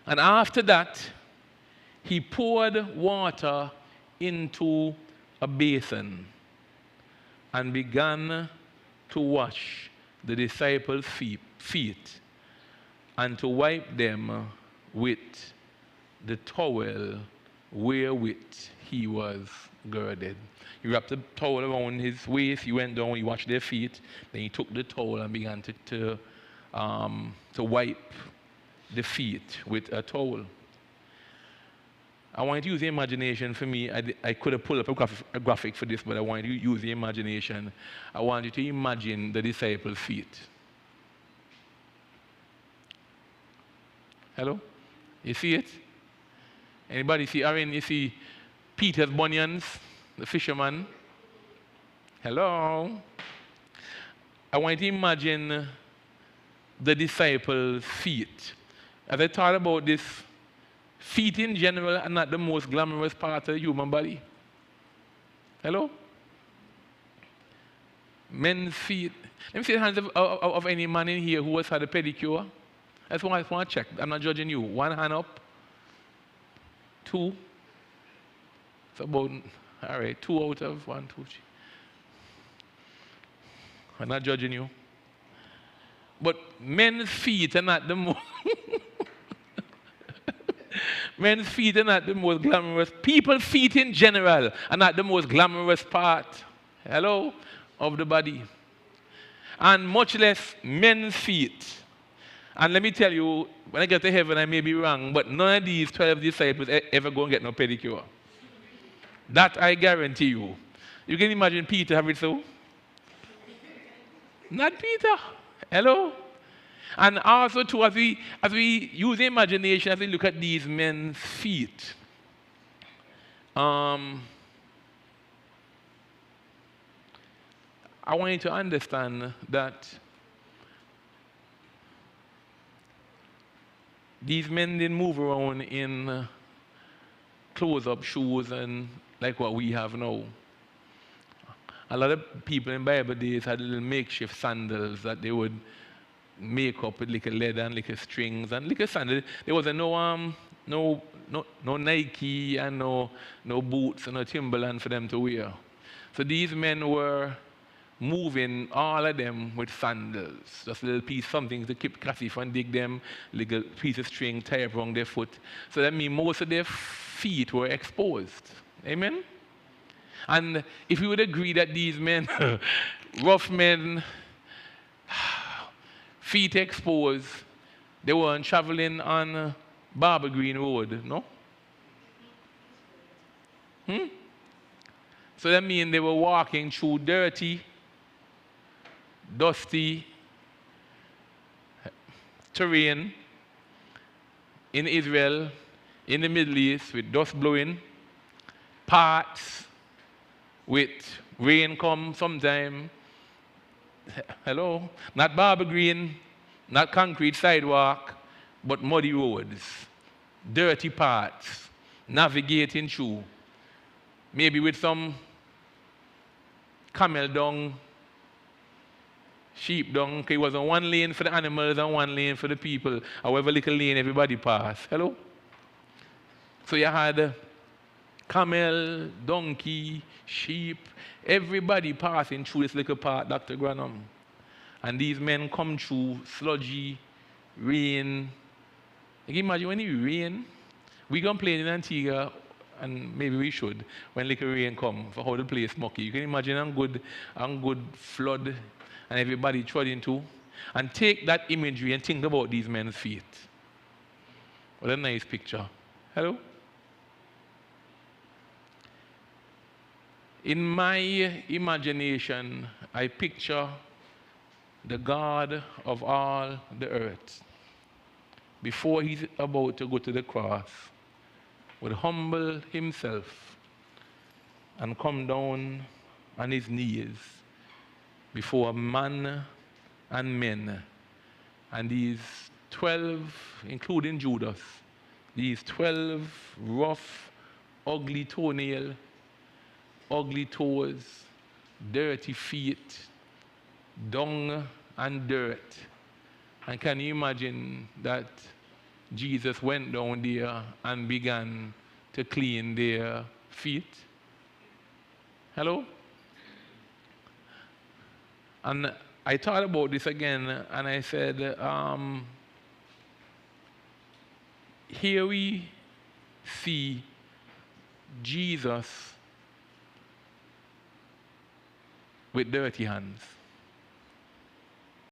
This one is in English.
And after that, he poured water into a basin and began to wash the disciples' feet and to wipe them with the towel wherewith he was girded. He wrapped the towel around his waist, he went down, he washed their feet, then he took the towel and began to wipe the feet with a towel. I want you to use the imagination for me. I could have pulled up a graphic for this, but I want you to use the imagination. I want you to imagine the disciples' feet. Hello? You see it? Anybody see Aaron? You see Peter's bunions, the fisherman? Hello? I want you to imagine the disciples' feet. As I thought about this, feet in general are not the most glamorous part of the human body. Hello? Men's feet. Let me see the hands of any man in here who has had a pedicure. I just want to check. I'm not judging you. One hand up. Two. It's about, all right, 2 out of 1, 2, 3. I'm not judging you. But men's feet are not the most men's feet are not the most glamorous. People's feet in general are not the most glamorous part, hello, of the body. And much less men's feet. And let me tell you, when I get to heaven, I may be wrong, but none of these 12 disciples ever go and get no pedicure. That I guarantee you. You can imagine Peter have it so? Not Peter. Hello? And also, too, as we use the imagination, as we look at these men's feet, I want you to understand that these men didn't move around in close-up shoes and like what we have now. A lot of people in Bible days had little makeshift sandals that they would make up with little leather and little strings and little sandals. There was no Nike and no boots and no Timberland for them to wear. So these men were moving, all of them, with sandals. Just a little piece, something to keep Cassie and dig them, little piece of string tied around their foot. So that means most of their feet were exposed. Amen? And if you would agree that these men, rough men, feet exposed, they weren't traveling on Barber Green Road, no? So that means they were walking through dirty, dusty terrain in Israel, in the Middle East, with dust blowing, parts with rain come sometime. Hello? Not Barber Green, not concrete sidewalk, but muddy roads, dirty parts, navigating through, maybe with some camel dung, sheep dung. Okay, it was on one lane for the animals and one lane for the people. However little lane everybody passed. Hello? So you had camel, donkey, sheep, everybody passing through this little part, Dr. Granham. And these men come through sludgy, rain. You can imagine when it rain, we complain in Antigua, and maybe we should, when little rain come, for how the place mucky. You can imagine a good flood, and everybody trod into. And take that imagery and think about these men's feet. What a nice picture. Hello? In my imagination, I picture the God of all the earth, before he's about to go to the cross, would humble himself and come down on his knees before man and men. And these 12, including Judas, these 12 rough, ugly toenail, ugly toes, dirty feet, dung and dirt. And can you imagine that Jesus went down there and began to clean their feet. Hello? And I thought about this again, and I said, here we see Jesus with dirty hands.